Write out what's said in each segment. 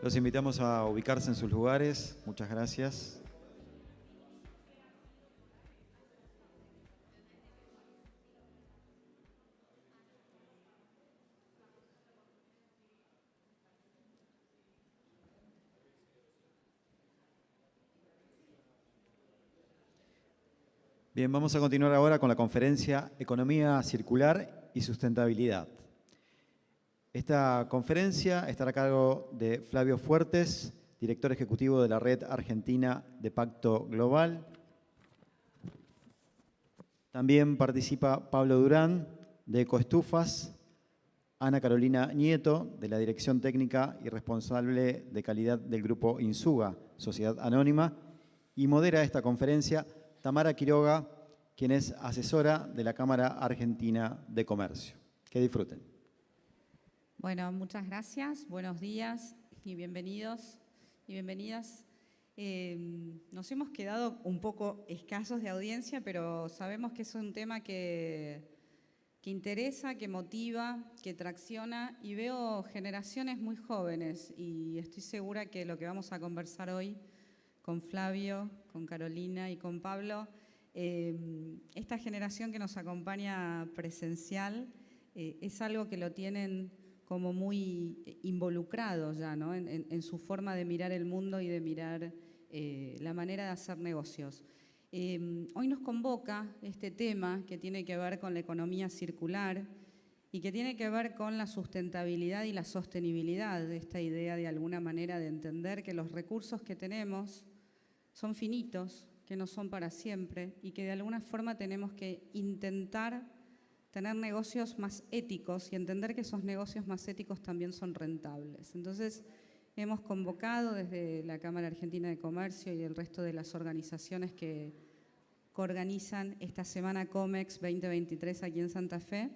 Los invitamos a ubicarse en sus lugares. Muchas gracias. Bien, vamos a continuar ahora con la conferencia Economía Circular y Sustentabilidad. Esta conferencia estará a cargo de Flavio Fuertes, director ejecutivo de la Red Argentina de Pacto Global. También participa Pablo Durán, de Ecoestufas, Ana Carolina Nieto, de la Dirección Técnica y Responsable de Calidad del Grupo Insuga, Sociedad Anónima, y modera esta conferencia Tamara Quiroga, quien es asesora de la Cámara Argentina de Comercio. Que disfruten. Bueno, muchas gracias, buenos días y bienvenidos y bienvenidas. Nos hemos quedado un poco escasos de audiencia, pero sabemos que es un tema que interesa, que motiva, que tracciona, y veo generaciones muy jóvenes y estoy segura que lo que vamos a conversar hoy con Flavio, con Carolina y con Pablo, esta generación que nos acompaña presencial es algo que lo tienen como muy involucrados ya, ¿no? en su forma de mirar el mundo y de mirar la manera de hacer negocios. Hoy nos convoca este tema que tiene que ver con la economía circular y que tiene que ver con la sustentabilidad y la sostenibilidad de esta idea de alguna manera de entender que los recursos que tenemos son finitos, que no son para siempre y que de alguna forma tenemos que intentar tener negocios más éticos y entender que esos negocios más éticos también son rentables. Entonces, hemos convocado desde la Cámara Argentina de Comercio y el resto de las organizaciones que organizan esta Semana COMEX 2023 aquí en Santa Fe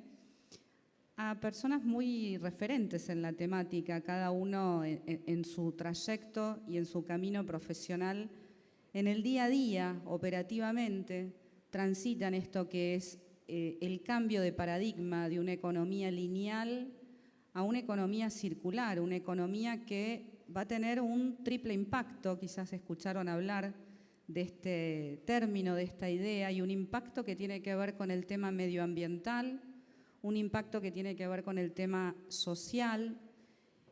a personas muy referentes en la temática, cada uno en su trayecto y en su camino profesional. En el día a día, operativamente, transitan esto que es el cambio de paradigma de una economía lineal a una economía circular, una economía que va a tener un triple impacto. Quizás escucharon hablar de este término, de esta idea, y un impacto que tiene que ver con el tema medioambiental, un impacto que tiene que ver con el tema social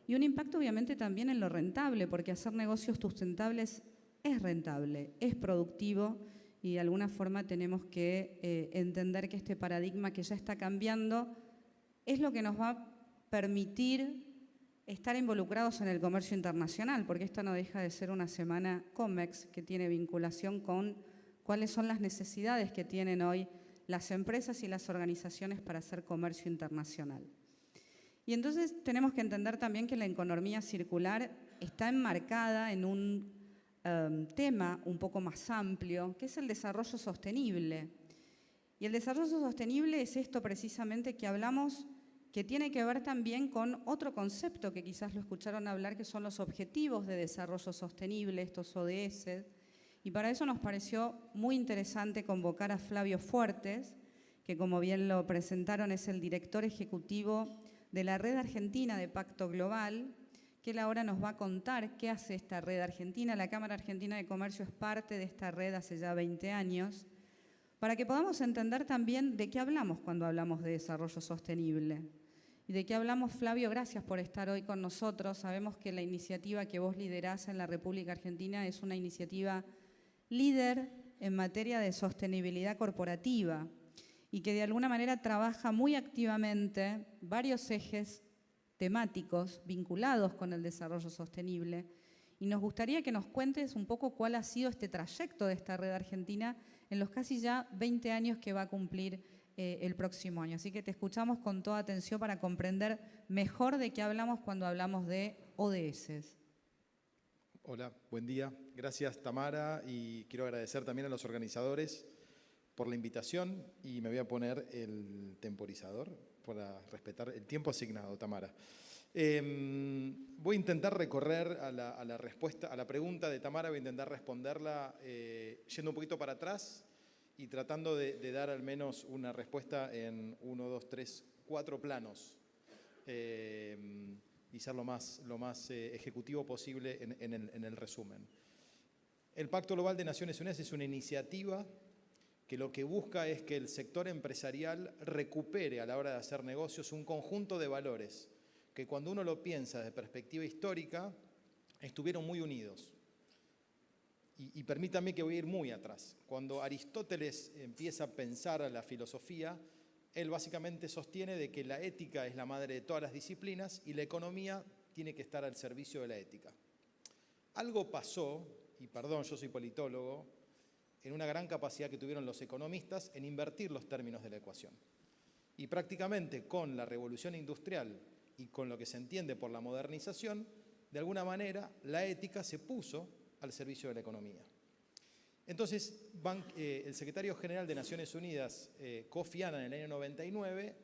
y un impacto obviamente también en lo rentable, porque hacer negocios sustentables es rentable, es productivo y de alguna forma tenemos que entender que este paradigma que ya está cambiando es lo que nos va a permitir estar involucrados en el comercio internacional, porque esto no deja de ser una semana COMEX que tiene vinculación con cuáles son las necesidades que tienen hoy las empresas y las organizaciones para hacer comercio internacional. Y entonces tenemos que entender también que la economía circular está enmarcada en un tema un poco más amplio, que es el desarrollo sostenible. Y el desarrollo sostenible es esto precisamente que hablamos, que tiene que ver también con otro concepto que quizás lo escucharon hablar, que son los Objetivos de Desarrollo Sostenible, estos ODS, y para eso nos pareció muy interesante convocar a Flavio Fuertes, que como bien lo presentaron es el director ejecutivo de la Red Argentina de Pacto Global, que él ahora nos va a contar qué hace esta red argentina. La Cámara Argentina de Comercio es parte de esta red hace ya 20 años, para que podamos entender también de qué hablamos cuando hablamos de desarrollo sostenible. ¿Y de qué hablamos, Flavio? Gracias por estar hoy con nosotros. Sabemos que la iniciativa que vos liderás en la República Argentina es una iniciativa líder en materia de sostenibilidad corporativa y que de alguna manera trabaja muy activamente varios ejes temáticos vinculados con el desarrollo sostenible. Y nos gustaría que nos cuentes un poco cuál ha sido este trayecto de esta red argentina en los casi ya 20 años que va a cumplir el próximo año. Así que te escuchamos con toda atención para comprender mejor de qué hablamos cuando hablamos de ODS. Hola, buen día. Gracias, Tamara, y quiero agradecer también a los organizadores por la invitación y me voy a poner el temporizador para respetar el tiempo asignado, Tamara. Voy a intentar recorrer a la respuesta, a la pregunta de Tamara, voy a intentar responderla yendo un poquito para atrás y tratando de dar al menos una respuesta en 1, 2, 3, 4 planos. y ser lo más ejecutivo posible en el resumen. El Pacto Global de Naciones Unidas es una iniciativa que lo que busca es que el sector empresarial recupere a la hora de hacer negocios un conjunto de valores que cuando uno lo piensa desde perspectiva histórica estuvieron muy unidos. Y permítanme que voy a ir muy atrás. Cuando Aristóteles empieza a pensar a la filosofía, él básicamente sostiene de que la ética es la madre de todas las disciplinas y la economía tiene que estar al servicio de la ética. Algo pasó, y perdón, yo soy politólogo, en una gran capacidad que tuvieron los economistas en invertir los términos de la ecuación. Y prácticamente con la revolución industrial y con lo que se entiende por la modernización, de alguna manera la ética se puso al servicio de la economía. Entonces, el secretario general de Naciones Unidas, Kofi Annan, en el año 99,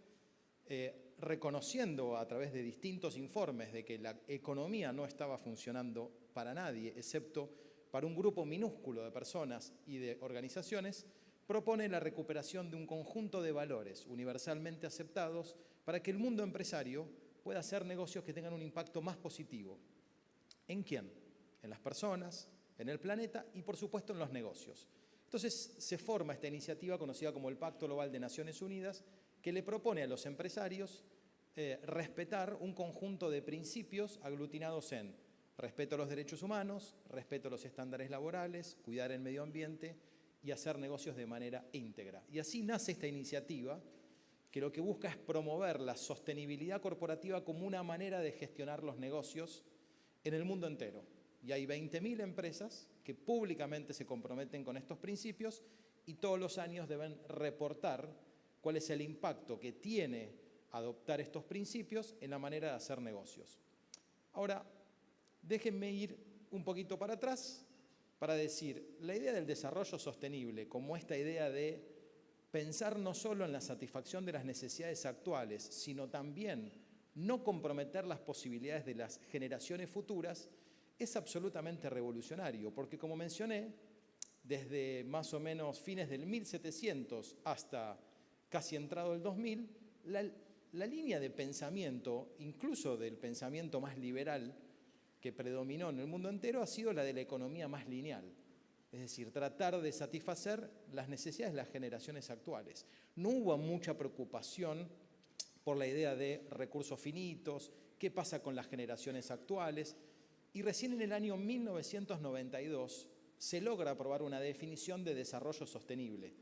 reconociendo a través de distintos informes de que la economía no estaba funcionando para nadie, excepto para un grupo minúsculo de personas y de organizaciones, propone la recuperación de un conjunto de valores universalmente aceptados para que el mundo empresario pueda hacer negocios que tengan un impacto más positivo. ¿En quién? En las personas, en el planeta y, por supuesto, en los negocios. Entonces, se forma esta iniciativa conocida como el Pacto Global de Naciones Unidas, que le propone a los empresarios respetar un conjunto de principios aglutinados en respeto a los derechos humanos, respeto a los estándares laborales, cuidar el medio ambiente y hacer negocios de manera íntegra. Y así nace esta iniciativa, que lo que busca es promover la sostenibilidad corporativa como una manera de gestionar los negocios en el mundo entero. Y hay 20.000 empresas que públicamente se comprometen con estos principios y todos los años deben reportar cuál es el impacto que tiene adoptar estos principios en la manera de hacer negocios. Ahora, déjenme ir un poquito para atrás para decir, la idea del desarrollo sostenible como esta idea de pensar no solo en la satisfacción de las necesidades actuales, sino también no comprometer las posibilidades de las generaciones futuras, es absolutamente revolucionario, porque como mencioné, desde más o menos fines del 1700 hasta casi entrado el 2000, la línea de pensamiento, incluso del pensamiento más liberal que predominó en el mundo entero, ha sido la de la economía más lineal. Es decir, tratar de satisfacer las necesidades de las generaciones actuales. No hubo mucha preocupación por la idea de recursos finitos, qué pasa con las generaciones actuales. Y recién en el año 1992 se logra aprobar una definición de desarrollo sostenible,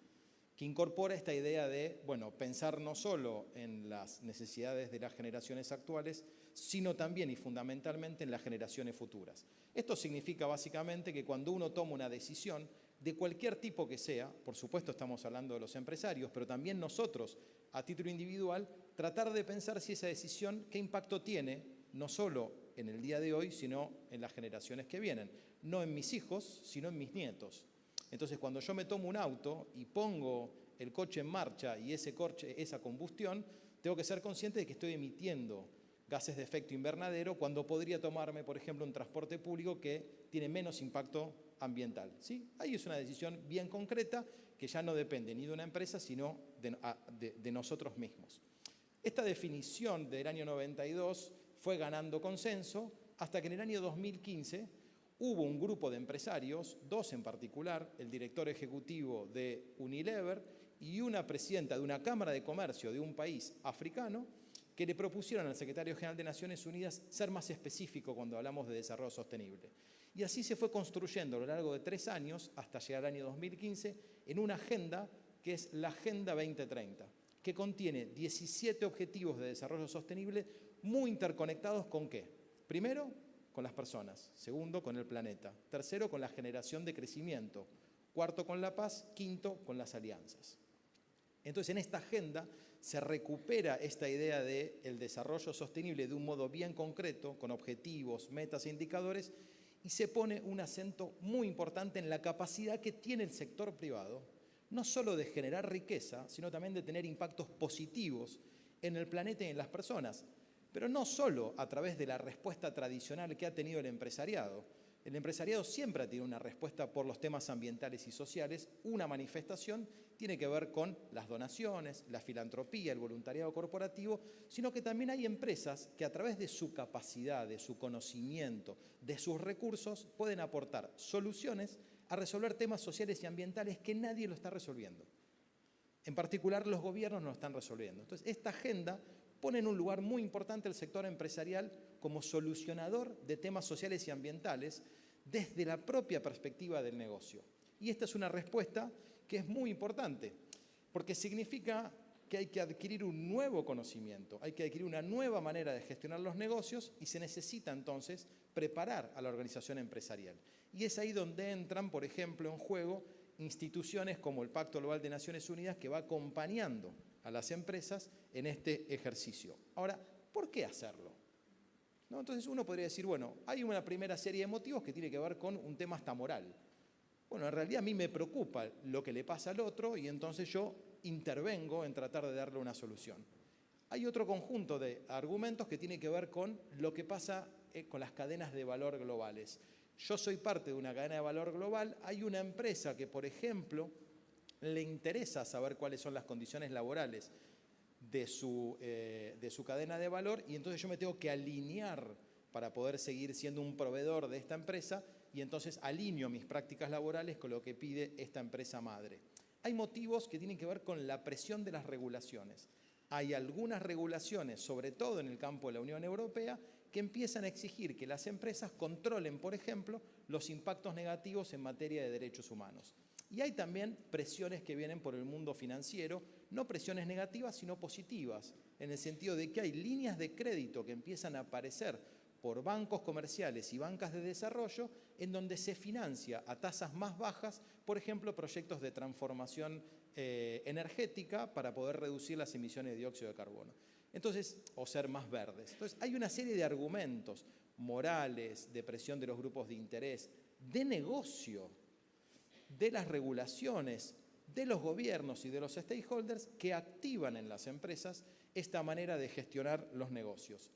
que incorpora esta idea de, pensar no solo en las necesidades de las generaciones actuales, sino también y fundamentalmente en las generaciones futuras. Esto significa básicamente que cuando uno toma una decisión, de cualquier tipo que sea, por supuesto estamos hablando de los empresarios, pero también nosotros, a título individual, tratar de pensar si esa decisión, qué impacto tiene, no solo en el día de hoy, sino en las generaciones que vienen. No en mis hijos, sino en mis nietos. Entonces, cuando yo me tomo un auto y pongo el coche en marcha y ese coche, esa combustión, tengo que ser consciente de que estoy emitiendo gases de efecto invernadero cuando podría tomarme, por ejemplo, un transporte público que tiene menos impacto ambiental. ¿Sí? Ahí es una decisión bien concreta que ya no depende ni de una empresa, sino de nosotros mismos. Esta definición del año 92 fue ganando consenso hasta que en el año 2015 hubo un grupo de empresarios, dos en particular, el director ejecutivo de Unilever y una presidenta de una cámara de comercio de un país africano, que le propusieron al secretario general de Naciones Unidas ser más específico cuando hablamos de desarrollo sostenible. Y así se fue construyendo a lo largo de 3 años, hasta llegar al año 2015, en una agenda que es la Agenda 2030, que contiene 17 objetivos de desarrollo sostenible muy interconectados ¿con qué? Primero, con las personas. Segundo, con el planeta. Tercero, con la generación de crecimiento. Cuarto, con la paz. Quinto, con las alianzas. Entonces, en esta agenda se recupera esta idea del desarrollo sostenible de un modo bien concreto, con objetivos, metas e indicadores, y se pone un acento muy importante en la capacidad que tiene el sector privado, no solo de generar riqueza, sino también de tener impactos positivos en el planeta y en las personas, pero no solo a través de la respuesta tradicional que ha tenido el empresariado, El empresariado siempre tiene una respuesta por los temas ambientales y sociales. Una manifestación tiene que ver con las donaciones, la filantropía, el voluntariado corporativo, sino que también hay empresas que a través de su capacidad, de su conocimiento, de sus recursos, pueden aportar soluciones a resolver temas sociales y ambientales que nadie lo está resolviendo. En particular, los gobiernos no lo están resolviendo. Entonces, esta agenda pone en un lugar muy importante el sector empresarial como solucionador de temas sociales y ambientales desde la propia perspectiva del negocio. Y esta es una respuesta que es muy importante, porque significa que hay que adquirir un nuevo conocimiento, hay que adquirir una nueva manera de gestionar los negocios y se necesita entonces preparar a la organización empresarial. Y es ahí donde entran, por ejemplo, en juego instituciones como el Pacto Global de Naciones Unidas, que va acompañando a las empresas en este ejercicio. Ahora, ¿por qué hacerlo? ¿No? Entonces uno podría decir, bueno, hay una primera serie de motivos que tiene que ver con un tema hasta moral. Bueno, en realidad a mí me preocupa lo que le pasa al otro y entonces yo intervengo en tratar de darle una solución. Hay otro conjunto de argumentos que tiene que ver con lo que pasa con las cadenas de valor globales. Yo soy parte de una cadena de valor global, hay una empresa que, por ejemplo, le interesa saber cuáles son las condiciones laborales de su cadena de valor y entonces yo me tengo que alinear para poder seguir siendo un proveedor de esta empresa y entonces alineo mis prácticas laborales con lo que pide esta empresa madre. Hay motivos que tienen que ver con la presión de las regulaciones. Hay algunas regulaciones, sobre todo en el campo de la Unión Europea, que empiezan a exigir que las empresas controlen, por ejemplo, los impactos negativos en materia de derechos humanos. Y hay también presiones que vienen por el mundo financiero, no presiones negativas, sino positivas, en el sentido de que hay líneas de crédito que empiezan a aparecer por bancos comerciales y bancas de desarrollo, en donde se financia a tasas más bajas, por ejemplo, proyectos de transformación energética para poder reducir las emisiones de dióxido de carbono. Entonces, o ser más verdes. Entonces, hay una serie de argumentos morales, de presión de los grupos de interés, de negocio, de las regulaciones, de los gobiernos y de los stakeholders que activan en las empresas esta manera de gestionar los negocios.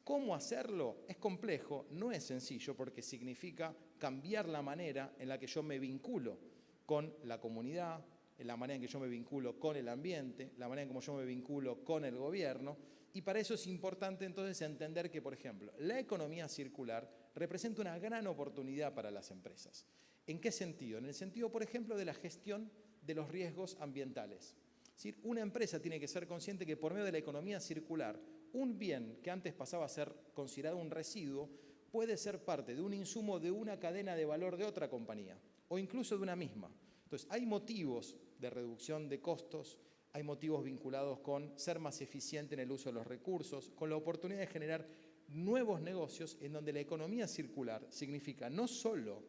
¿Cómo hacerlo? Es complejo, no es sencillo porque significa cambiar la manera en la que yo me vinculo con la comunidad, en la manera en que yo me vinculo con el ambiente, la manera en cómo yo me vinculo con el gobierno, y para eso es importante entonces entender que, por ejemplo, la economía circular representa una gran oportunidad para las empresas. ¿En qué sentido? En el sentido, por ejemplo, de la gestión de los riesgos ambientales. Es decir, una empresa tiene que ser consciente que por medio de la economía circular, un bien que antes pasaba a ser considerado un residuo puede ser parte de un insumo de una cadena de valor de otra compañía o incluso de una misma. Entonces, hay motivos de reducción de costos, hay motivos vinculados con ser más eficiente en el uso de los recursos, con la oportunidad de generar nuevos negocios en donde la economía circular significa no solo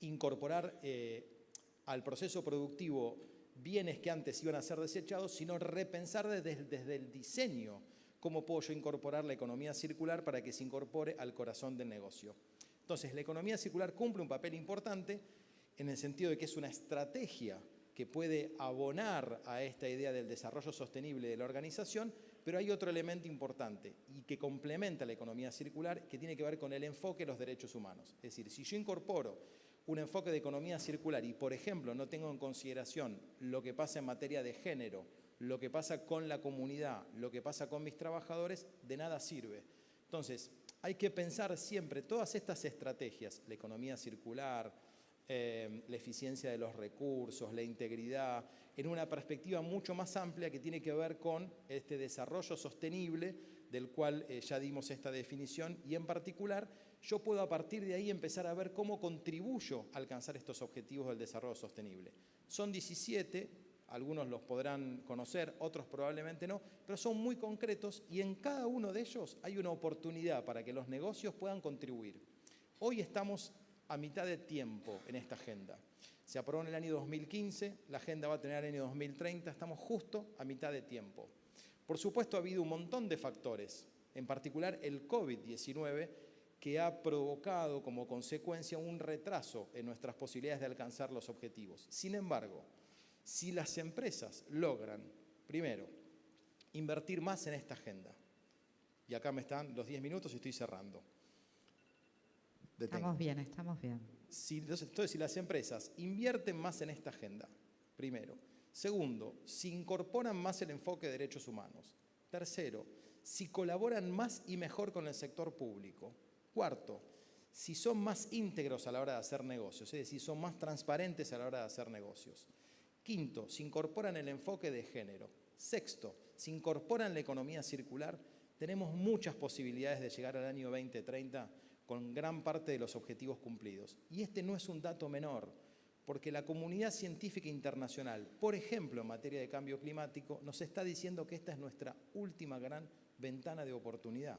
incorporar al proceso productivo bienes que antes iban a ser desechados, sino repensar desde el diseño cómo puedo yo incorporar la economía circular para que se incorpore al corazón del negocio. Entonces, la economía circular cumple un papel importante en el sentido de que es una estrategia que puede abonar a esta idea del desarrollo sostenible de la organización, pero hay otro elemento importante y que complementa la economía circular que tiene que ver con el enfoque de los derechos humanos. Es decir, si yo incorporo un enfoque de economía circular y, por ejemplo, no tengo en consideración lo que pasa en materia de género, lo que pasa con la comunidad, lo que pasa con mis trabajadores, de nada sirve. Entonces, hay que pensar siempre todas estas estrategias, la economía circular, la eficiencia de los recursos, la integridad, en una perspectiva mucho más amplia que tiene que ver con este desarrollo sostenible del cual ya dimos esta definición y en particular yo puedo a partir de ahí empezar a ver cómo contribuyo a alcanzar estos objetivos del desarrollo sostenible. Son 17, algunos los podrán conocer, otros probablemente no, pero son muy concretos y en cada uno de ellos hay una oportunidad para que los negocios puedan contribuir. Hoy estamos a mitad de tiempo en esta agenda. Se aprobó en el año 2015, la agenda va a tener el año 2030, estamos justo a mitad de tiempo. Por supuesto, ha habido un montón de factores, en particular el COVID-19, que ha provocado como consecuencia un retraso en nuestras posibilidades de alcanzar los objetivos. Sin embargo, si las empresas logran, primero, invertir más en esta agenda, y acá me están los 10 minutos y estoy cerrando, Estamos bien, estamos bien. Entonces, si las empresas invierten más en esta agenda, primero. Segundo, si incorporan más el enfoque de derechos humanos. Tercero, si colaboran más y mejor con el sector público. Cuarto, si son más íntegros a la hora de hacer negocios, es decir, son más transparentes a la hora de hacer negocios. Quinto, si incorporan el enfoque de género. Sexto, si incorporan la economía circular, tenemos muchas posibilidades de llegar al año 2030 con gran parte de los objetivos cumplidos. Y este no es un dato menor, porque la comunidad científica internacional, por ejemplo, en materia de cambio climático, nos está diciendo que esta es nuestra última gran ventana de oportunidad.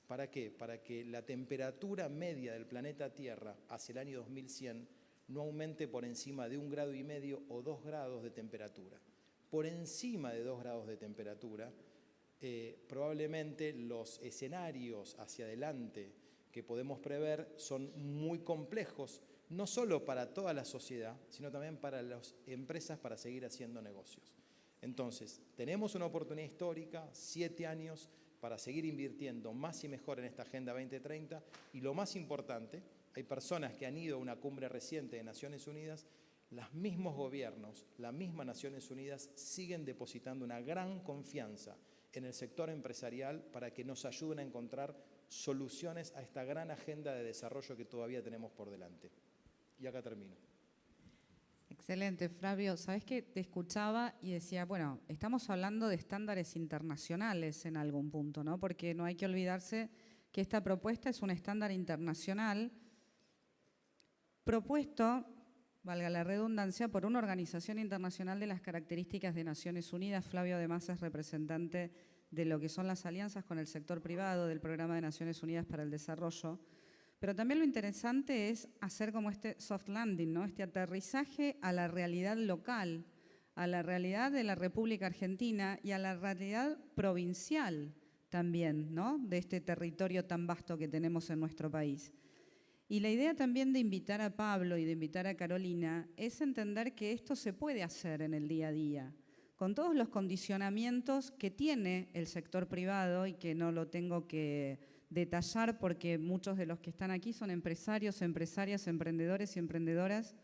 ¿Para qué? Para que la temperatura media del planeta Tierra hacia el año 2100 no aumente por encima de 1,5 grados o 2 grados de temperatura. Por encima de 2 grados de temperatura, probablemente los escenarios hacia adelante que podemos prever son muy complejos, no solo para toda la sociedad, sino también para las empresas para seguir haciendo negocios. Entonces, tenemos una oportunidad histórica, 7 años, para seguir invirtiendo más y mejor en esta Agenda 2030, y lo más importante, hay personas que han ido a una cumbre reciente de Naciones Unidas, los mismos gobiernos, las mismas Naciones Unidas siguen depositando una gran confianza en el sector empresarial para que nos ayuden a encontrar soluciones a esta gran agenda de desarrollo que todavía tenemos por delante. Y acá termino. Excelente, Flavio. Sabés que te escuchaba y decía, bueno, estamos hablando de estándares internacionales en algún punto, ¿no? Porque no hay que olvidarse que esta propuesta es un estándar internacional propuesto, valga la redundancia, por una organización internacional de las características de Naciones Unidas. Flavio además es representante de lo que son las alianzas con el sector privado del Programa de Naciones Unidas para el Desarrollo. Pero también lo interesante es hacer como este soft landing, ¿no? Este aterrizaje a la realidad local, a la realidad de la República Argentina y a la realidad provincial también, ¿no? De este territorio tan vasto que tenemos en nuestro país. Y la idea también de invitar a Pablo y de invitar a Carolina es entender que esto se puede hacer en el día a día, con todos los condicionamientos que tiene el sector privado y que no lo tengo que detallar porque muchos de los que están aquí son empresarios, empresarias, emprendedores y emprendedoras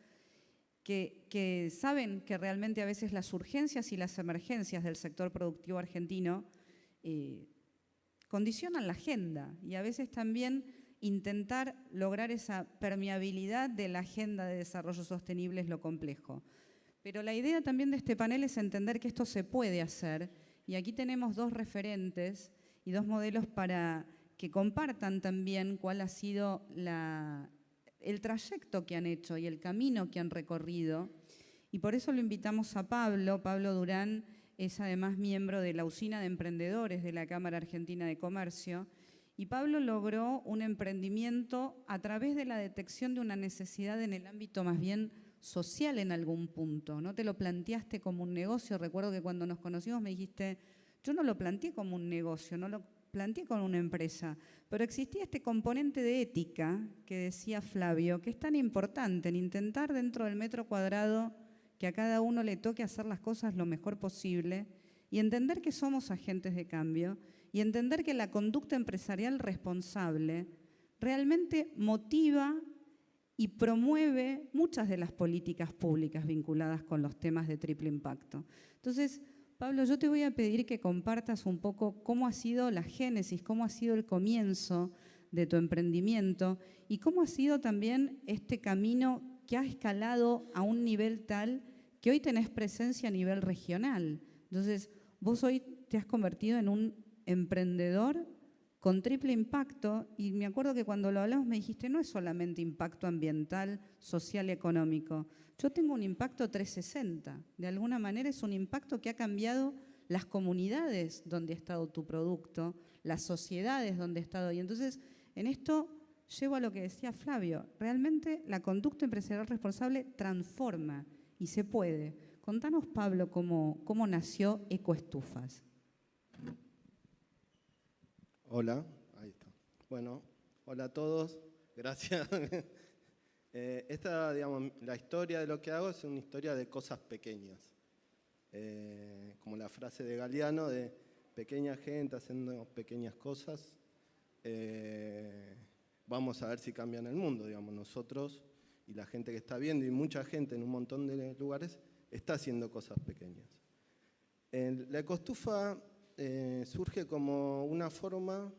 que saben que realmente a veces las urgencias y las emergencias del sector productivo argentino condicionan la agenda y a veces también intentar lograr esa permeabilidad de la agenda de desarrollo sostenible es lo complejo. Pero la idea también de este panel es entender que esto se puede hacer y aquí tenemos dos referentes y dos modelos para que compartan también cuál ha sido el trayecto que han hecho y el camino que han recorrido. Y por eso lo invitamos a Pablo. Pablo Durán es además miembro de la Usina de Emprendedores de la Cámara Argentina de Comercio. Y Pablo logró un emprendimiento a través de la detección de una necesidad en el ámbito más bien social en algún punto. No te lo planteaste como un negocio. Recuerdo que cuando nos conocimos me dijiste, yo no lo planteé como un negocio, no lo planteé con una empresa, pero existía este componente de ética que decía Flavio, que es tan importante en intentar dentro del metro cuadrado que a cada uno le toque hacer las cosas lo mejor posible y entender que somos agentes de cambio y entender que la conducta empresarial responsable realmente motiva y promueve muchas de las políticas públicas vinculadas con los temas de triple impacto. Entonces, Pablo, yo te voy a pedir que compartas un poco cómo ha sido la génesis, cómo ha sido el comienzo de tu emprendimiento y cómo ha sido también este camino que ha escalado a un nivel tal que hoy tenés presencia a nivel regional. Entonces, vos hoy te has convertido en un emprendedor con triple impacto y me acuerdo que cuando lo hablamos me dijiste, no es solamente impacto ambiental, social y económico. Yo tengo un impacto 360. De alguna manera es un impacto que ha cambiado las comunidades donde ha estado tu producto, las sociedades donde ha estado. Y entonces, en esto llego a lo que decía Flavio. Realmente la conducta empresarial responsable transforma y se puede. Contanos, Pablo, cómo nació Ecoestufas. Hola, ahí está. Bueno, hola a todos, gracias. La historia de lo que hago es una historia de cosas pequeñas. Como la frase de Galeano de pequeña gente haciendo pequeñas cosas. vamos a ver si cambian el mundo, digamos, nosotros y la gente que está viendo, y mucha gente en un montón de lugares, está haciendo cosas pequeñas. La ecostufa surge como una forma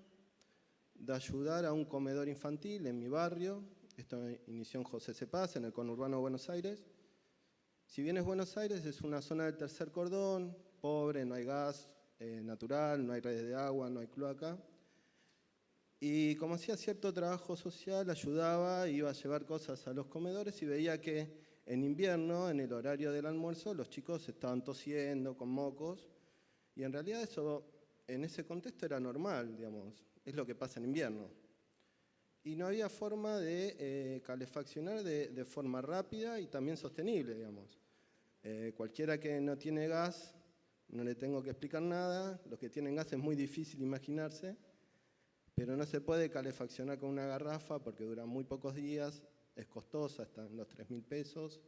de ayudar a un comedor infantil en mi barrio. Esto inició en José Cepaz, en el conurbano de Buenos Aires. Si bien es Buenos Aires, es una zona del tercer cordón, pobre, no hay gas natural, no hay redes de agua, no hay cloaca. Y como hacía cierto trabajo social, ayudaba, iba a llevar cosas a los comedores y veía que en invierno, en el horario del almuerzo, los chicos estaban tosiendo, con mocos, y en realidad eso, en ese contexto era normal, digamos, es lo que pasa en invierno. Y no había forma de calefaccionar de forma rápida y también sostenible, digamos. Cualquiera que no tiene gas, no le tengo que explicar nada, los que tienen gas es muy difícil imaginarse, pero no se puede calefaccionar con una garrafa porque dura muy pocos días, es costosa, está en los 3.000 pesos,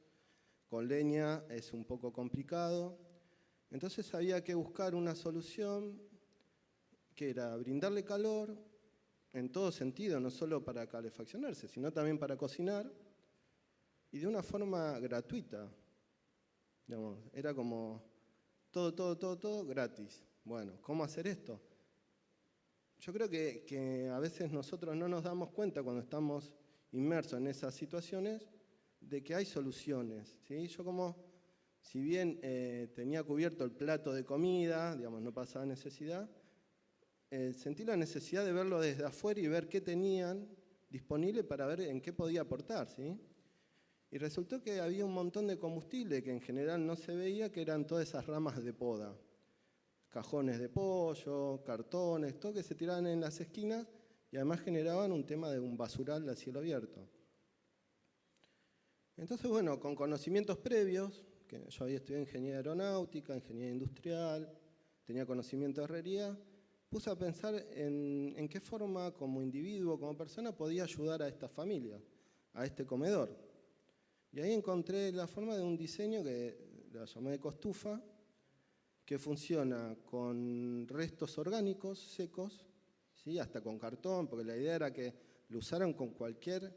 con leña es un poco complicado. Entonces había que buscar una solución que era brindarle calor en todo sentido, no solo para calefaccionarse, sino también para cocinar, y de una forma gratuita. Digamos, era como todo gratis. Bueno, ¿cómo hacer esto? Yo creo que a veces nosotros no nos damos cuenta cuando estamos inmersos en esas situaciones de que hay soluciones, ¿sí? Yo como, si bien tenía cubierto el plato de comida, digamos, no pasaba necesidad, sentí la necesidad de verlo desde afuera y ver qué tenían disponible para ver en qué podía aportar, ¿sí? Y resultó que había un montón de combustible que en general no se veía, que eran todas esas ramas de poda. Cajones de pollo, cartones, todo que se tiraban en las esquinas y además generaban un tema de un basural a cielo abierto. Entonces, bueno, con conocimientos previos, que yo había estudiado ingeniería aeronáutica, ingeniería industrial, tenía conocimiento de herrería, puse a pensar en qué forma como individuo, como persona, podía ayudar a esta familia, a este comedor. Y ahí encontré la forma de un diseño que la llamé ecostufa, que funciona con restos orgánicos secos, ¿sí? Hasta con cartón, porque la idea era que lo usaran con cualquier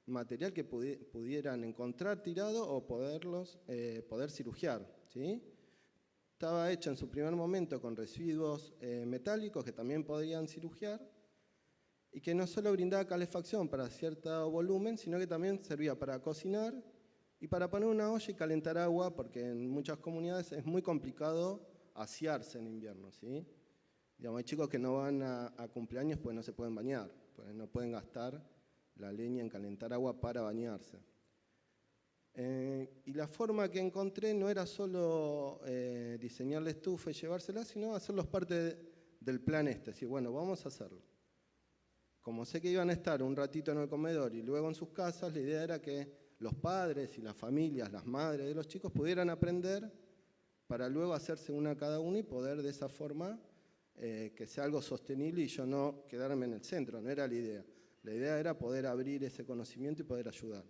material que pudieran encontrar tirado o poder cirugiar, ¿sí? Estaba hecha en su primer momento con residuos metálicos que también podían cirugiar y que no solo brindaba calefacción para cierto volumen, sino que también servía para cocinar y para poner una olla y calentar agua, porque en muchas comunidades es muy complicado asearse en invierno, ¿sí? Digamos, hay chicos que no van a cumpleaños porque no se pueden bañar, porque no pueden gastar la leña en calentar agua para bañarse. Y la forma que encontré no era solo diseñar la estufa y llevársela, sino hacerlos parte del plan este. Es decir, bueno, vamos a hacerlo. Como sé que iban a estar un ratito en el comedor y luego en sus casas, la idea era que los padres y las familias, las madres de los chicos pudieran aprender para luego hacerse una cada uno y poder de esa forma que sea algo sostenible y yo no quedarme en el centro, no era la idea. La idea era poder abrir ese conocimiento y poder ayudar.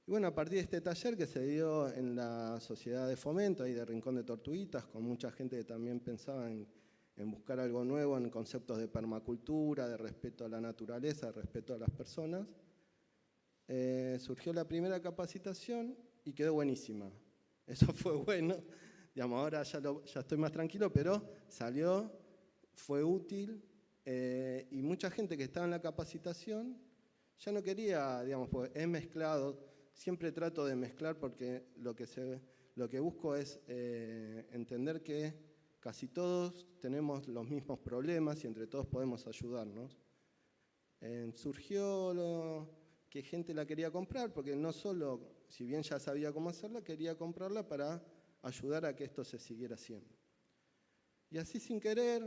Y bueno, a partir de este taller que se dio en la Sociedad de Fomento, ahí de Rincón de Tortuguitas, con mucha gente que también pensaba en buscar algo nuevo en conceptos de permacultura, de respeto a la naturaleza, de respeto a las personas, surgió la primera capacitación y quedó buenísima. Eso fue bueno, digamos, ahora ya estoy más tranquilo, pero salió, fue útil y mucha gente que estaba en la capacitación ya no quería, digamos, pues he mezclado, siempre trato de mezclar porque lo que busco es entender que casi todos tenemos los mismos problemas y entre todos podemos ayudarnos. Surgió que gente la quería comprar porque no solo, si bien ya sabía cómo hacerla, quería comprarla para ayudar a que esto se siguiera haciendo. Y así sin querer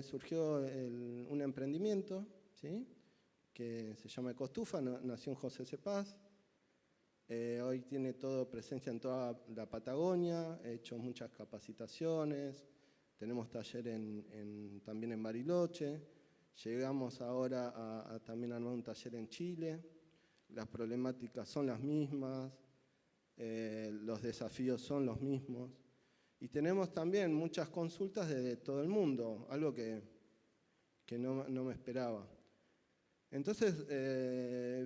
surgió un emprendimiento, ¿sí? Que se llama Ecostufa, nació en José Cepaz. Hoy tiene todo presencia en toda la Patagonia, he hecho muchas capacitaciones, tenemos taller también en Bariloche, llegamos ahora a también armar un taller en Chile, las problemáticas son las mismas, los desafíos son los mismos y tenemos también muchas consultas desde todo el mundo, algo que no me esperaba. Entonces,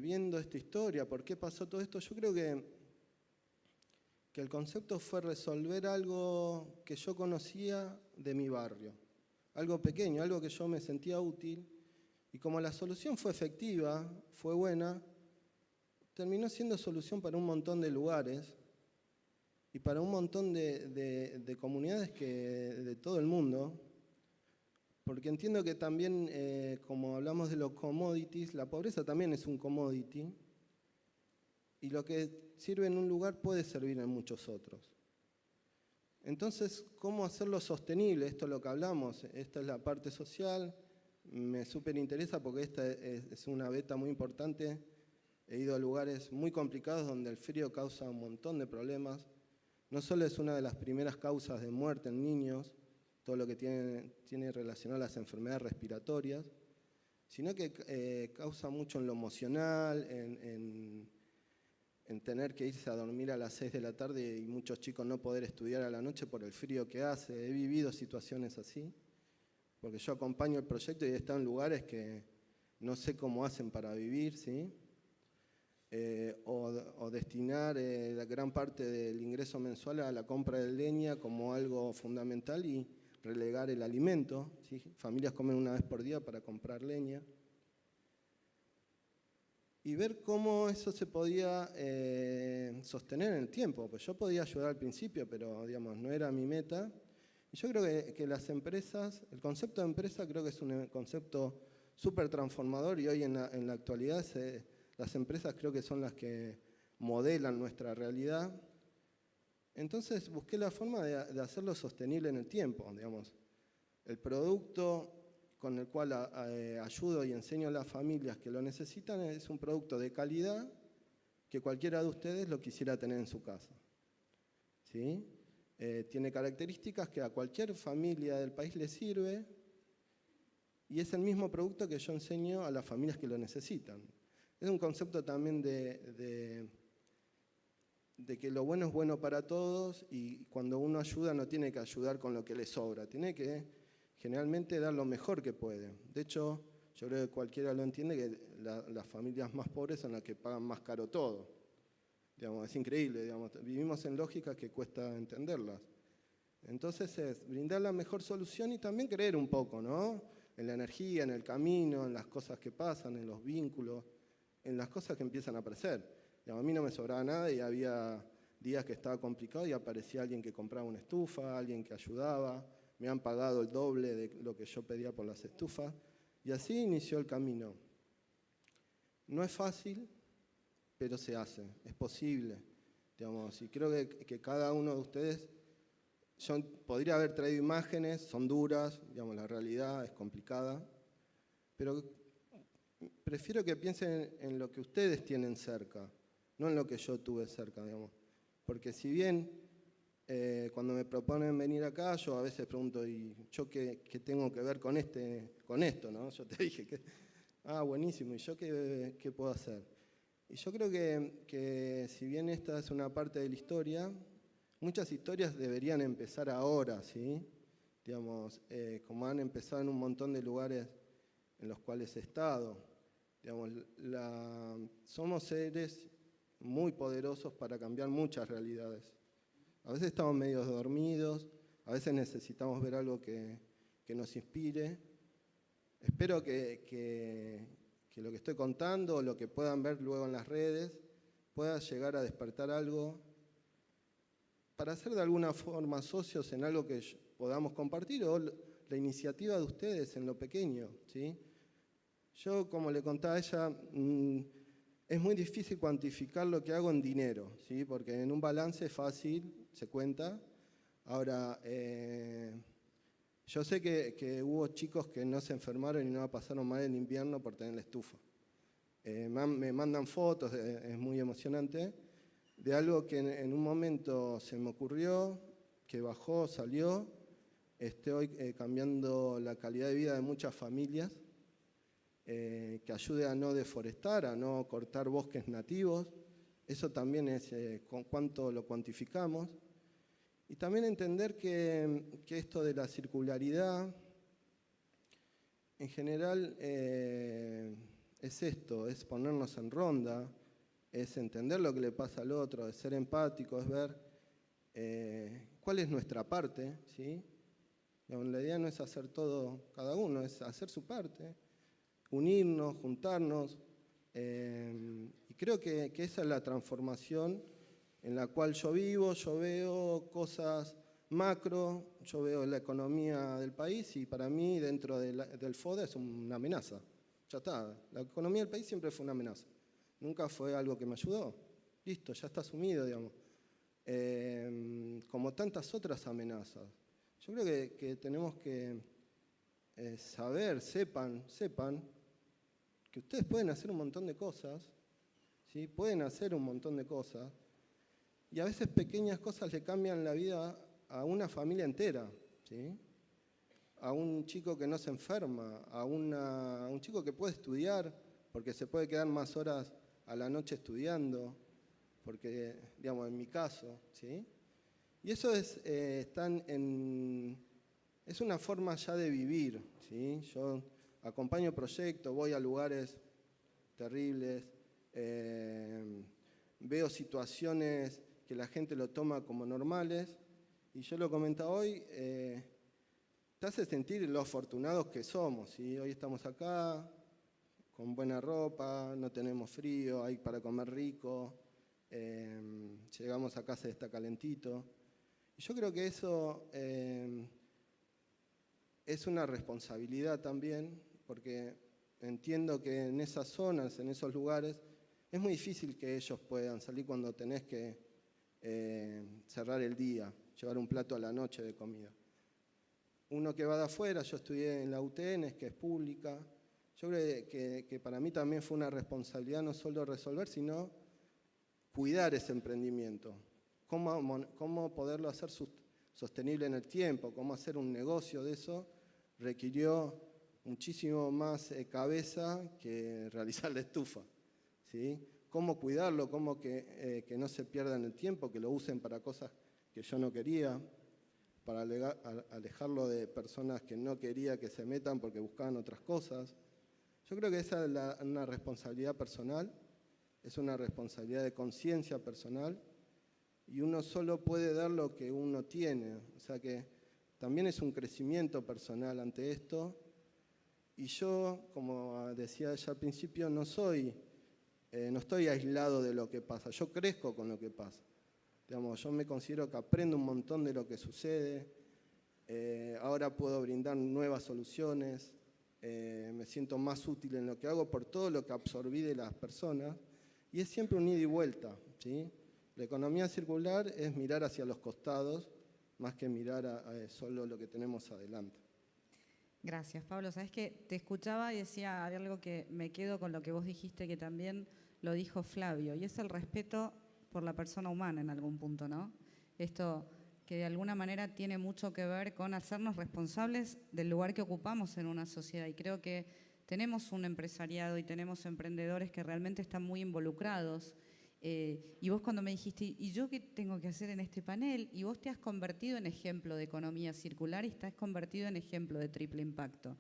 viendo esta historia, por qué pasó todo esto, yo creo que el concepto fue resolver algo que yo conocía de mi barrio. Algo pequeño, algo que yo me sentía útil. Y como la solución fue efectiva, fue buena, terminó siendo solución para un montón de lugares y para un montón de comunidades de todo el mundo. Porque entiendo que también, como hablamos de los commodities, la pobreza también es un commodity. Y lo que sirve en un lugar puede servir en muchos otros. Entonces, ¿cómo hacerlo sostenible? Esto es lo que hablamos. Esta es la parte social. Me súper interesa porque esta es una beta muy importante. He ido a lugares muy complicados donde el frío causa un montón de problemas. No solo es una de las primeras causas de muerte en niños, todo lo que tiene relacionado a las enfermedades respiratorias, sino que causa mucho en lo emocional, en tener que irse a dormir a las 6 de la tarde y muchos chicos no poder estudiar a la noche por el frío que hace. He vivido situaciones así, porque yo acompaño el proyecto y he estado en lugares que no sé cómo hacen para vivir, ¿sí? O destinar la gran parte del ingreso mensual a la compra de leña como algo fundamental y relegar el alimento, ¿sí? Familias comen una vez por día para comprar leña. Y ver cómo eso se podía sostener en el tiempo. Pues yo podía ayudar al principio, pero digamos, no era mi meta. Y yo creo que las empresas, el concepto de empresa creo que es un concepto súper transformador y hoy en la actualidad las empresas creo que son las que modelan nuestra realidad. Entonces busqué la forma de hacerlo sostenible en el tiempo, digamos. El producto con el cual ayudo y enseño a las familias que lo necesitan es un producto de calidad que cualquiera de ustedes lo quisiera tener en su casa. ¿Sí? Tiene características que a cualquier familia del país le sirve y es el mismo producto que yo enseño a las familias que lo necesitan. Es un concepto también de que lo bueno es bueno para todos y cuando uno ayuda no tiene que ayudar con lo que le sobra, tiene que generalmente dar lo mejor que puede. De hecho, yo creo que cualquiera lo entiende que las familias más pobres son las que pagan más caro todo. Digamos, es increíble, digamos, vivimos en lógicas que cuesta entenderlas. Entonces es brindar la mejor solución y también creer un poco, ¿no? En la energía, en el camino, en las cosas que pasan, en los vínculos, en las cosas que empiezan a aparecer. Digamos, a mí no me sobraba nada y había días que estaba complicado y aparecía alguien que compraba una estufa, alguien que ayudaba. Me han pagado el doble de lo que yo pedía por las estufas. Y así inició el camino. No es fácil, pero se hace, es posible. Digamos, y creo que cada uno de ustedes, yo podría haber traído imágenes, son duras, digamos, la realidad es complicada, pero prefiero que piensen en lo que ustedes tienen cerca, no en lo que yo tuve cerca, digamos. Porque si bien cuando me proponen venir acá, yo a veces pregunto, ¿y yo qué tengo que ver con esto, ¿no? Yo te dije que, buenísimo, ¿y yo qué puedo hacer? Y yo creo que si bien esta es una parte de la historia, muchas historias deberían empezar ahora, ¿sí? Digamos, como han empezado en un montón de lugares en los cuales he estado. Digamos, somos seres muy poderosos para cambiar muchas realidades. A veces estamos medio dormidos, a veces necesitamos ver algo que nos inspire. Espero que lo que estoy contando, o lo que puedan ver luego en las redes, pueda llegar a despertar algo para ser de alguna forma socios en algo que podamos compartir o la iniciativa de ustedes en lo pequeño, ¿sí? Yo, como le contaba a ella, es muy difícil cuantificar lo que hago en dinero, ¿sí? Porque en un balance es fácil, se cuenta. Ahora, yo sé que hubo chicos que no se enfermaron y no la pasaron mal el invierno por tener la estufa. Me mandan fotos, es muy emocionante, de algo que en un momento se me ocurrió, que bajó, salió. Estoy cambiando la calidad de vida de muchas familias, que ayude a no deforestar, a no cortar bosques nativos. Eso también es con cuánto lo cuantificamos. Y también entender que esto de la circularidad, en general, es esto, es ponernos en ronda, es entender lo que le pasa al otro, es ser empático, es ver cuál es nuestra parte, ¿sí? La idea no es hacer todo cada uno, es hacer su parte, unirnos, juntarnos, y creo que esa es la transformación en la cual yo vivo. Yo veo cosas macro, yo veo la economía del país y para mí dentro del FODA es una amenaza. Ya está, la economía del país siempre fue una amenaza, nunca fue algo que me ayudó. Listo, ya está asumido, digamos. Como tantas otras amenazas. Yo creo que tenemos que saber, sepan que ustedes pueden hacer un montón de cosas, ¿sí? Pueden hacer un montón de cosas, y a veces pequeñas cosas le cambian la vida a una familia entera, ¿sí? A un chico que no se enferma, a un chico que puede estudiar porque se puede quedar más horas a la noche estudiando, porque, digamos, en mi caso, ¿sí? Y eso es una forma ya de vivir, ¿sí? Yo acompaño proyectos, voy a lugares terribles, veo situaciones que la gente lo toma como normales, y yo lo comentaba hoy, te hace sentir lo afortunados que somos, ¿sí? Hoy estamos acá con buena ropa, no tenemos frío, hay para comer rico, llegamos a casa y está calentito. Y yo creo que eso es una responsabilidad también, porque entiendo que en esas zonas, en esos lugares, es muy difícil que ellos puedan salir cuando tenés que cerrar el día, llevar un plato a la noche de comida. Uno que va de afuera, yo estudié en la UTN, que es pública, yo creo que para mí también fue una responsabilidad no solo resolver, sino cuidar ese emprendimiento. Cómo poderlo hacer sostenible en el tiempo, cómo hacer un negocio de eso, requirió muchísimo más cabeza que realizar la estufa, ¿sí? Cómo cuidarlo, cómo que no se pierda en el tiempo, que lo usen para cosas que yo no quería, para alejarlo de personas que no quería que se metan porque buscaban otras cosas. Yo creo que esa es una responsabilidad personal, es una responsabilidad de conciencia personal, y uno solo puede dar lo que uno tiene. O sea que también es un crecimiento personal ante esto. Y yo, como decía ella al principio, no estoy aislado de lo que pasa, yo crezco con lo que pasa. Digamos, yo me considero que aprendo un montón de lo que sucede, ahora puedo brindar nuevas soluciones, me siento más útil en lo que hago por todo lo que absorbí de las personas, y es siempre un ida y vuelta, ¿sí? La economía circular es mirar hacia los costados, más que mirar solo lo que tenemos adelante. Gracias, Pablo. Sabes que te escuchaba y decía, había algo que me quedo con lo que vos dijiste, que también lo dijo Flavio, y es el respeto por la persona humana en algún punto, ¿no? Esto que de alguna manera tiene mucho que ver con hacernos responsables del lugar que ocupamos en una sociedad, y creo que tenemos un empresariado y tenemos emprendedores que realmente están muy involucrados. Y vos cuando me dijiste, ¿y yo qué tengo que hacer en este panel? Y vos te has convertido en ejemplo de economía circular y te has convertido en ejemplo de triple impacto.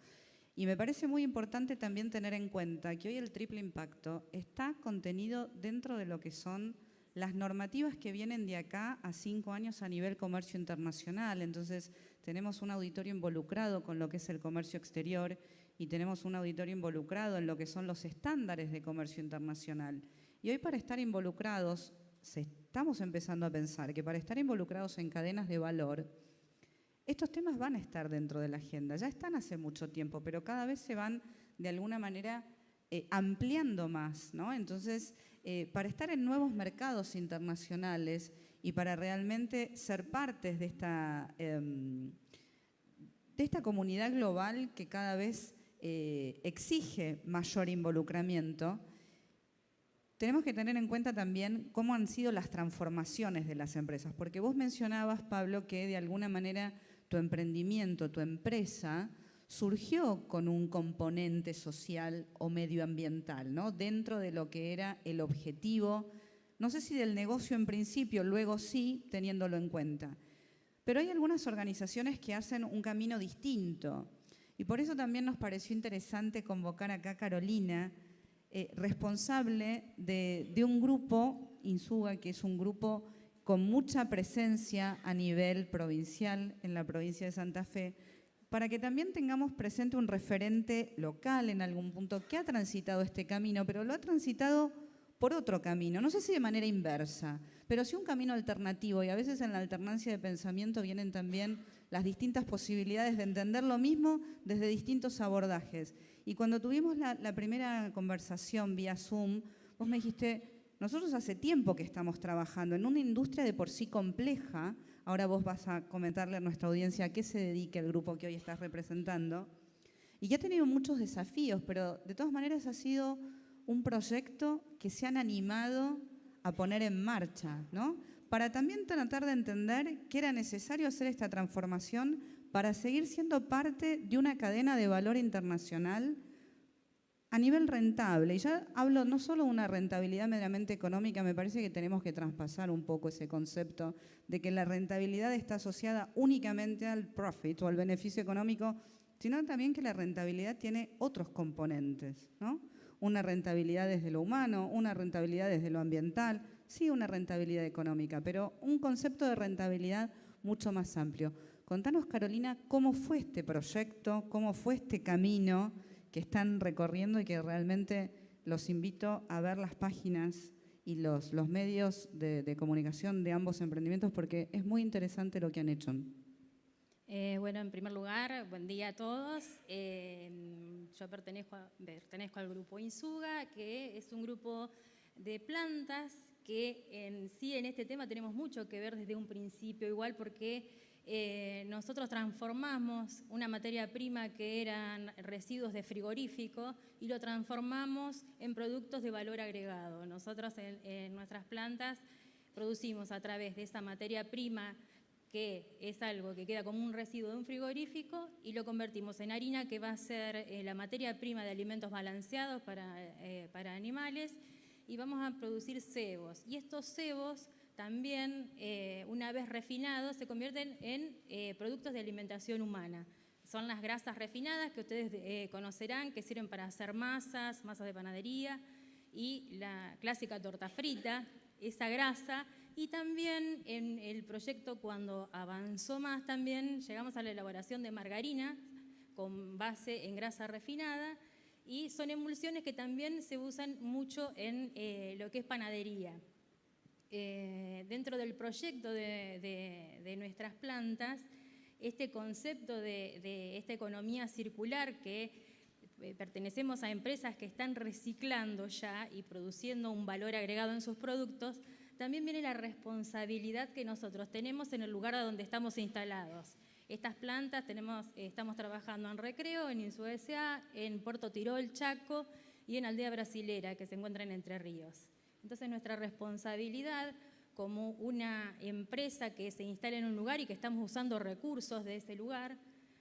Y me parece muy importante también tener en cuenta que hoy el triple impacto está contenido dentro de lo que son las normativas que vienen de acá a 5 años a nivel comercio internacional. Entonces tenemos un auditorio involucrado con lo que es el comercio exterior y tenemos un auditorio involucrado en lo que son los estándares de comercio internacional. Y hoy para estar involucrados, estamos empezando a pensar que para estar involucrados en cadenas de valor, estos temas van a estar dentro de la agenda, ya están hace mucho tiempo, pero cada vez se van de alguna manera ampliando más, ¿no? Entonces, para estar en nuevos mercados internacionales y para realmente ser partes de esta comunidad global que cada vez exige mayor involucramiento, tenemos que tener en cuenta también cómo han sido las transformaciones de las empresas, porque vos mencionabas, Pablo, que de alguna manera tu emprendimiento, tu empresa, surgió con un componente social o medioambiental, ¿no? Dentro de lo que era el objetivo, no sé si del negocio en principio, luego sí, teniéndolo en cuenta. Pero hay algunas organizaciones que hacen un camino distinto, y por eso también nos pareció interesante convocar acá a Carolina, responsable de un grupo, Insuga, que es un grupo con mucha presencia a nivel provincial en la provincia de Santa Fe, para que también tengamos presente un referente local en algún punto que ha transitado este camino, pero lo ha transitado por otro camino, no sé si de manera inversa, pero sí un camino alternativo, y a veces en la alternancia de pensamiento vienen también las distintas posibilidades de entender lo mismo desde distintos abordajes. Y cuando tuvimos la primera conversación vía Zoom, vos me dijiste, nosotros hace tiempo que estamos trabajando en una industria de por sí compleja. Ahora vos vas a comentarle a nuestra audiencia a qué se dedica el grupo que hoy estás representando. Y que ha tenido muchos desafíos, pero de todas maneras ha sido un proyecto que se han animado a poner en marcha, ¿no? Para también tratar de entender que era necesario hacer esta transformación para seguir siendo parte de una cadena de valor internacional a nivel rentable. Y ya hablo no solo de una rentabilidad meramente económica, me parece que tenemos que traspasar un poco ese concepto de que la rentabilidad está asociada únicamente al profit o al beneficio económico, sino también que la rentabilidad tiene otros componentes, ¿no? Una rentabilidad desde lo humano, una rentabilidad desde lo ambiental, sí una rentabilidad económica, pero un concepto de rentabilidad mucho más amplio. Contanos, Carolina, cómo fue este proyecto, cómo fue este camino que están recorriendo y que realmente los invito a ver las páginas y los medios de comunicación de ambos emprendimientos porque es muy interesante lo que han hecho. Bueno, en primer lugar, buen día a todos. Yo pertenezco al grupo Insuga, que es un grupo de plantas que en sí en este tema tenemos mucho que ver desde un principio, igual porque nosotros transformamos una materia prima que eran residuos de frigorífico y lo transformamos en productos de valor agregado. Nosotros en nuestras plantas producimos a través de esa materia prima que es algo que queda como un residuo de un frigorífico y lo convertimos en harina que va a ser la materia prima de alimentos balanceados para animales y vamos a producir cebos. Y estos cebos también, una vez refinados, se convierten en productos de alimentación humana. Son las grasas refinadas que ustedes conocerán, que sirven para hacer masas de panadería y la clásica torta frita, esa grasa. Y también en el proyecto, cuando avanzó más, también llegamos a la elaboración de margarina con base en grasa refinada y son emulsiones que también se usan mucho en lo que es panadería. Dentro del proyecto de nuestras plantas, este concepto de esta economía circular que pertenecemos a empresas que están reciclando ya y produciendo un valor agregado en sus productos, también viene la responsabilidad que nosotros tenemos en el lugar donde estamos instalados. Estas plantas estamos trabajando en Recreo, en Insuga S.A., en Puerto Tirol, Chaco y en Aldea Brasilera, que se encuentra en Entre Ríos. Entonces nuestra responsabilidad como una empresa que se instala en un lugar y que estamos usando recursos de ese lugar,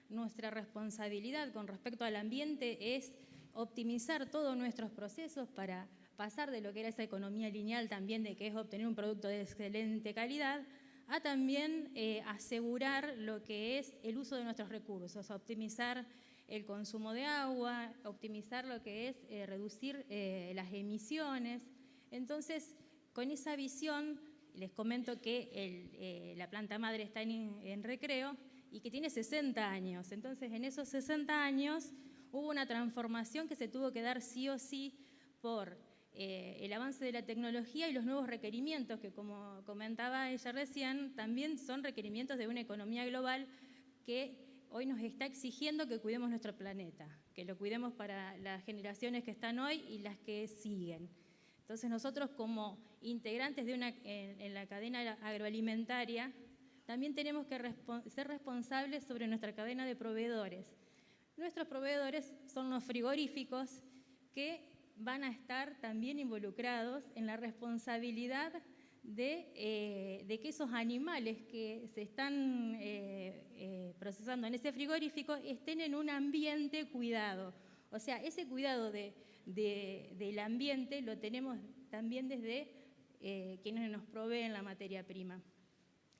nuestra responsabilidad con respecto al ambiente es optimizar todos nuestros procesos para pasar de lo que era esa economía lineal también de que es obtener un producto de excelente calidad, a también asegurar lo que es el uso de nuestros recursos, optimizar el consumo de agua, optimizar lo que es reducir las emisiones. Entonces, con esa visión, les comento que la planta madre está en Recreo y que tiene 60 años. Entonces, en esos 60 años hubo una transformación que se tuvo que dar sí o sí por el avance de la tecnología y los nuevos requerimientos que, como comentaba ella recién, también son requerimientos de una economía global que hoy nos está exigiendo que cuidemos nuestro planeta, que lo cuidemos para las generaciones que están hoy y las que siguen. Entonces nosotros como integrantes en la cadena agroalimentaria también tenemos que ser responsables sobre nuestra cadena de proveedores. Nuestros proveedores son los frigoríficos que van a estar también involucrados en la responsabilidad de que esos animales que se están procesando en ese frigorífico estén en un ambiente cuidado. O sea, ese cuidado del ambiente lo tenemos también desde quienes nos proveen la materia prima.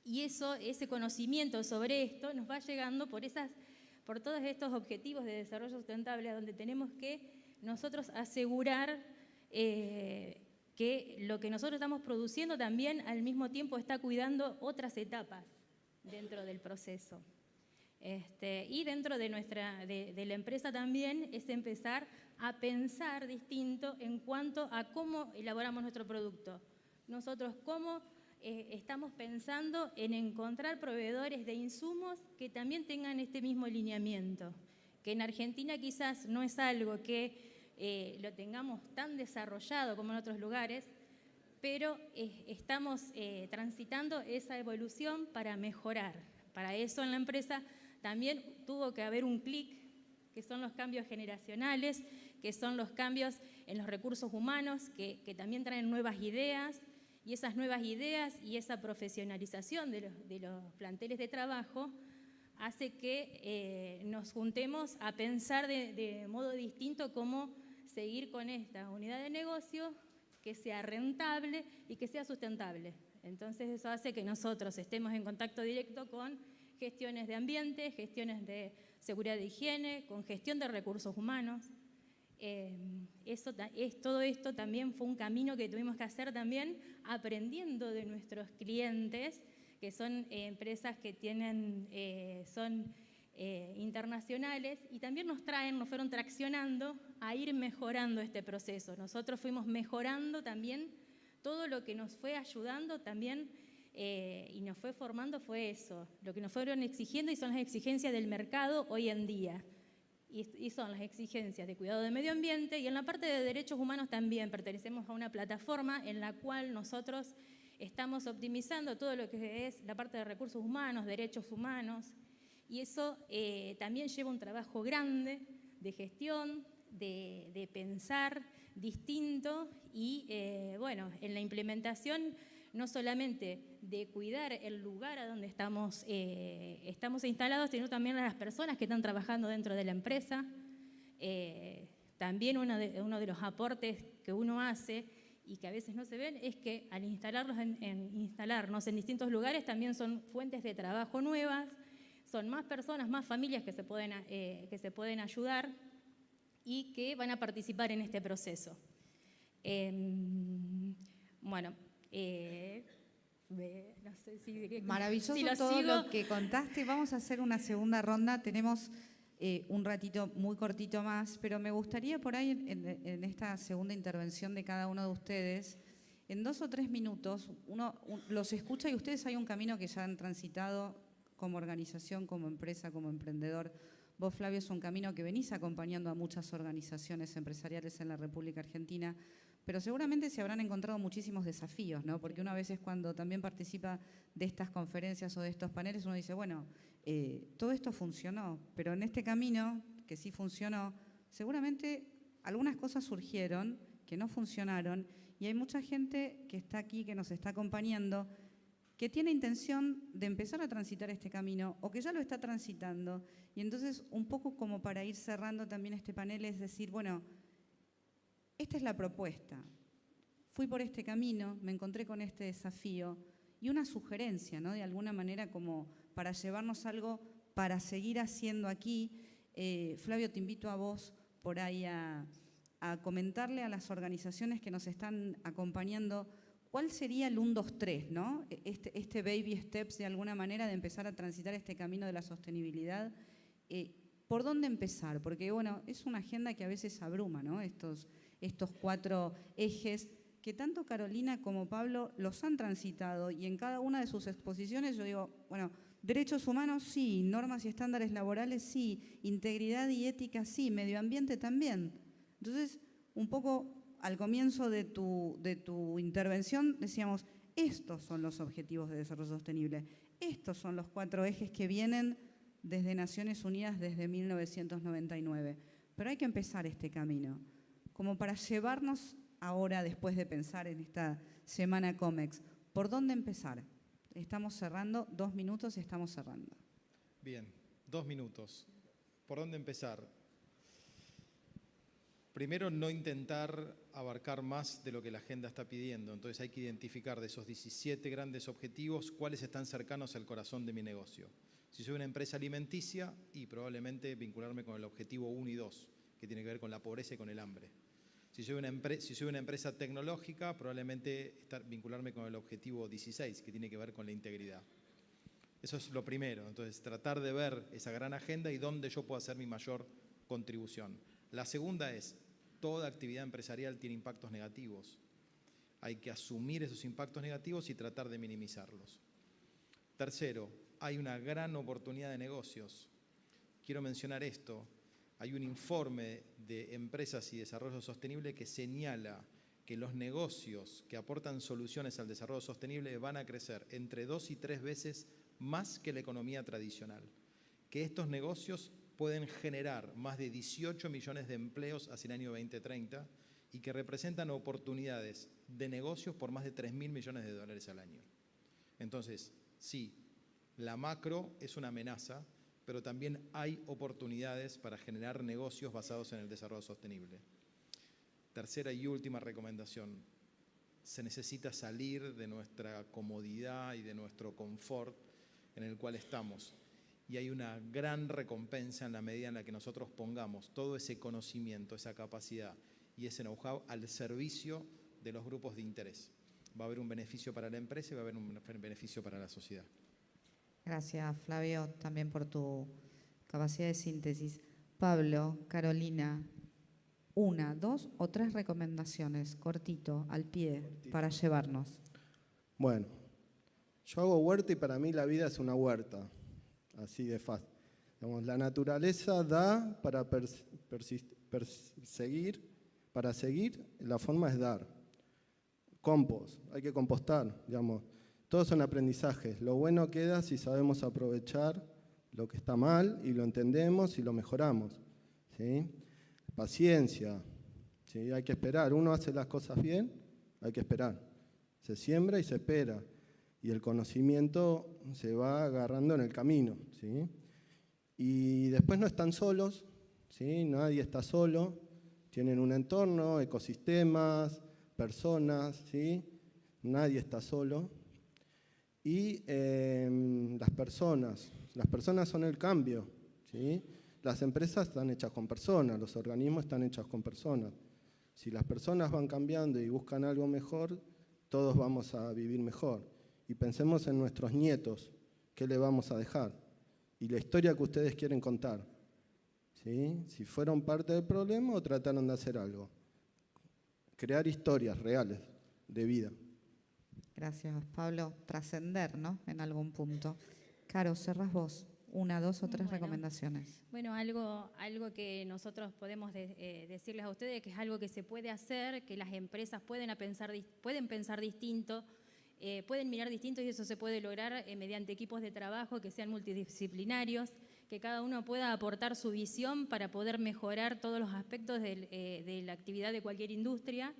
Y ese conocimiento sobre esto nos va llegando por todos estos objetivos de desarrollo sustentable, a donde tenemos que nosotros asegurar que lo que nosotros estamos produciendo también al mismo tiempo está cuidando otras etapas dentro del proceso. Y dentro de la empresa también es empezar a pensar distinto en cuanto a cómo elaboramos nuestro producto. Nosotros cómo estamos pensando en encontrar proveedores de insumos que también tengan este mismo lineamiento, que en Argentina quizás no es algo que lo tengamos tan desarrollado como en otros lugares, pero estamos transitando esa evolución para mejorar. Para eso en la empresa también tuvo que haber un clic, que son los cambios generacionales, que son los cambios en los recursos humanos, que también traen nuevas ideas, y esas nuevas ideas y esa profesionalización de los planteles de trabajo hace que nos juntemos a pensar de modo distinto cómo seguir con esta unidad de negocio que sea rentable y que sea sustentable. Entonces eso hace que nosotros estemos en contacto directo con gestiones de ambiente, gestiones de seguridad de higiene, con gestión de recursos humanos. Todo esto también fue un camino que tuvimos que hacer también aprendiendo de nuestros clientes, que son empresas que son internacionales, y también nos fueron traccionando a ir mejorando este proceso. Nosotros fuimos mejorando también todo lo que nos fue ayudando también y nos fue formando fue eso, lo que nos fueron exigiendo, y son las exigencias del mercado hoy en día. Y son las exigencias de cuidado del medio ambiente, y en la parte de derechos humanos también pertenecemos a una plataforma en la cual nosotros estamos optimizando todo lo que es la parte de recursos humanos, derechos humanos, y eso también lleva un trabajo grande de gestión, de pensar distinto y, bueno, en la implementación no solamente de cuidar el lugar a donde estamos instalados, sino también a las personas que están trabajando dentro de la empresa. También uno de los aportes que uno hace y que a veces no se ven es que al instalarnos en distintos lugares también son fuentes de trabajo nuevas, son más personas, más familias que se pueden ayudar y que van a participar en este proceso. Bueno, no sé si... Maravilloso si todo sigo. lo que contaste. Vamos a hacer una segunda ronda. Tenemos un ratito muy cortito más, pero me gustaría por ahí en esta segunda intervención de cada uno de ustedes, en 2 o 3 minutos, uno los escucha y ustedes hay un camino que ya han transitado como organización, como empresa, como emprendedor. Vos, Flavio, es un camino que venís acompañando a muchas organizaciones empresariales en la República Argentina, pero seguramente se habrán encontrado muchísimos desafíos, ¿no? Porque una vez cuando también participa de estas conferencias o de estos paneles, uno dice, bueno, todo esto funcionó, pero en este camino, que sí funcionó, seguramente algunas cosas surgieron que no funcionaron, y hay mucha gente que está aquí, que nos está acompañando, que tiene intención de empezar a transitar este camino o que ya lo está transitando. Y entonces, un poco como para ir cerrando también este panel, es decir, bueno, esta es la propuesta. Fui por este camino, me encontré con este desafío y una sugerencia, ¿no? De alguna manera como para llevarnos algo para seguir haciendo aquí. Flavio, te invito a vos por ahí a comentarle a las organizaciones que nos están acompañando cuál sería el 1, 2, 3, ¿no? Este baby steps de alguna manera de empezar a transitar este camino de la sostenibilidad. ¿Por dónde empezar? Porque, bueno, es una agenda que a veces abruma, ¿no? Estos 4 ejes que tanto Carolina como Pablo los han transitado, y en cada una de sus exposiciones yo digo, bueno, derechos humanos sí, normas y estándares laborales sí, integridad y ética sí, medio ambiente también. Entonces, un poco al comienzo de tu intervención decíamos, estos son los objetivos de desarrollo sostenible, estos son los 4 ejes que vienen desde Naciones Unidas desde 1999. Pero hay que empezar este camino, como para llevarnos ahora, después de pensar en esta semana COMEX, ¿por dónde empezar? Estamos cerrando, 2 minutos y estamos cerrando. Bien, 2 minutos. ¿Por dónde empezar? Primero, no intentar abarcar más de lo que la agenda está pidiendo. Entonces hay que identificar de esos 17 grandes objetivos cuáles están cercanos al corazón de mi negocio. Si soy una empresa alimenticia, y probablemente vincularme con el objetivo 1 y 2, que tiene que ver con la pobreza y con el hambre. Si soy una empresa tecnológica, probablemente vincularme con el objetivo 16, que tiene que ver con la integridad. Eso es lo primero. Entonces, tratar de ver esa gran agenda y dónde yo puedo hacer mi mayor contribución. La segunda es, toda actividad empresarial tiene impactos negativos. Hay que asumir esos impactos negativos y tratar de minimizarlos. Tercero, hay una gran oportunidad de negocios. Quiero mencionar esto. Hay un informe de Empresas y Desarrollo Sostenible que señala que los negocios que aportan soluciones al desarrollo sostenible van a crecer entre 2 y 3 veces más que la economía tradicional. Que estos negocios pueden generar más de 18 millones de empleos hacia el año 2030 y que representan oportunidades de negocios por más de 3.000 millones de dólares al año. Entonces, sí, la macro es una amenaza, pero también hay oportunidades para generar negocios basados en el desarrollo sostenible. Tercera y última recomendación, se necesita salir de nuestra comodidad y de nuestro confort en el cual estamos. Y hay una gran recompensa en la medida en la que nosotros pongamos todo ese conocimiento, esa capacidad y ese know-how al servicio de los grupos de interés. Va a haber un beneficio para la empresa y va a haber un beneficio para la sociedad. Gracias, Flavio, también por tu capacidad de síntesis. Pablo, Carolina, 1, 2 o 3 recomendaciones, cortito, al pie, para llevarnos. Bueno, yo hago huerta y para mí la vida es una huerta, así de fácil. Digamos, la naturaleza da para seguir, la forma es dar. Compost, hay que compostar, digamos. Todos son aprendizajes. Lo bueno queda si sabemos aprovechar lo que está mal y lo entendemos y lo mejoramos, ¿sí? Paciencia, ¿sí? Hay que esperar. Uno hace las cosas bien, hay que esperar. Se siembra y se espera. Y el conocimiento se va agarrando en el camino, ¿sí? Y después no están solos, ¿sí? Nadie está solo. Tienen un entorno, ecosistemas, personas, ¿sí? Nadie está solo. Y las personas son el cambio, ¿sí? Las empresas están hechas con personas, los organismos están hechos con personas. Si las personas van cambiando y buscan algo mejor, todos vamos a vivir mejor. Y pensemos en nuestros nietos, ¿qué le vamos a dejar? Y la historia que ustedes quieren contar, ¿sí? Si fueron parte del problema o trataron de hacer algo. Crear historias reales de vida. Gracias, Pablo. Trascender, ¿no? En algún punto. Caro, cerrás vos. 1, 2 o 3 recomendaciones. Bueno, algo que nosotros podemos decirles a ustedes, que es algo que se puede hacer, que las empresas pueden pensar distinto, pueden mirar distinto, y eso se puede lograr mediante equipos de trabajo que sean multidisciplinarios, que cada uno pueda aportar su visión para poder mejorar todos los aspectos de la actividad de cualquier industria,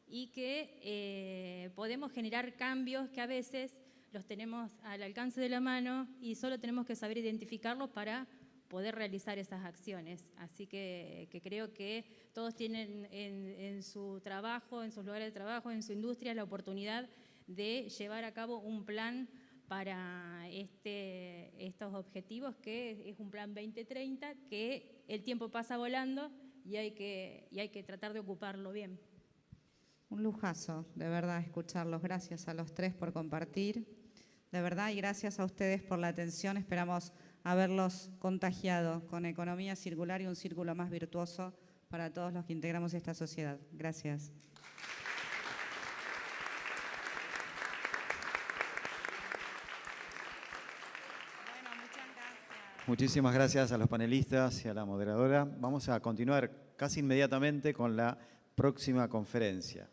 y que podemos generar cambios que a veces los tenemos al alcance de la mano y solo tenemos que saber identificarlos para poder realizar esas acciones. Así que creo que todos tienen en su trabajo, en sus lugares de trabajo, en su industria, la oportunidad de llevar a cabo un plan para estos objetivos, que es un plan 2030, que el tiempo pasa volando y hay que tratar de ocuparlo bien. Un lujazo, de verdad, escucharlos. Gracias a los 3 por compartir, de verdad, y gracias a ustedes por la atención. Esperamos haberlos contagiado con economía circular y un círculo más virtuoso para todos los que integramos esta sociedad. Gracias. Bueno, muchas gracias. Muchísimas gracias a los panelistas y a la moderadora. Vamos a continuar casi inmediatamente con la próxima conferencia.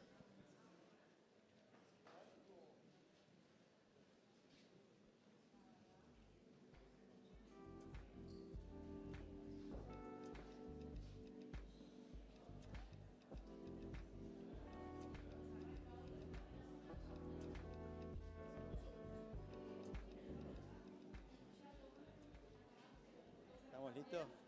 ¿Estamos listos?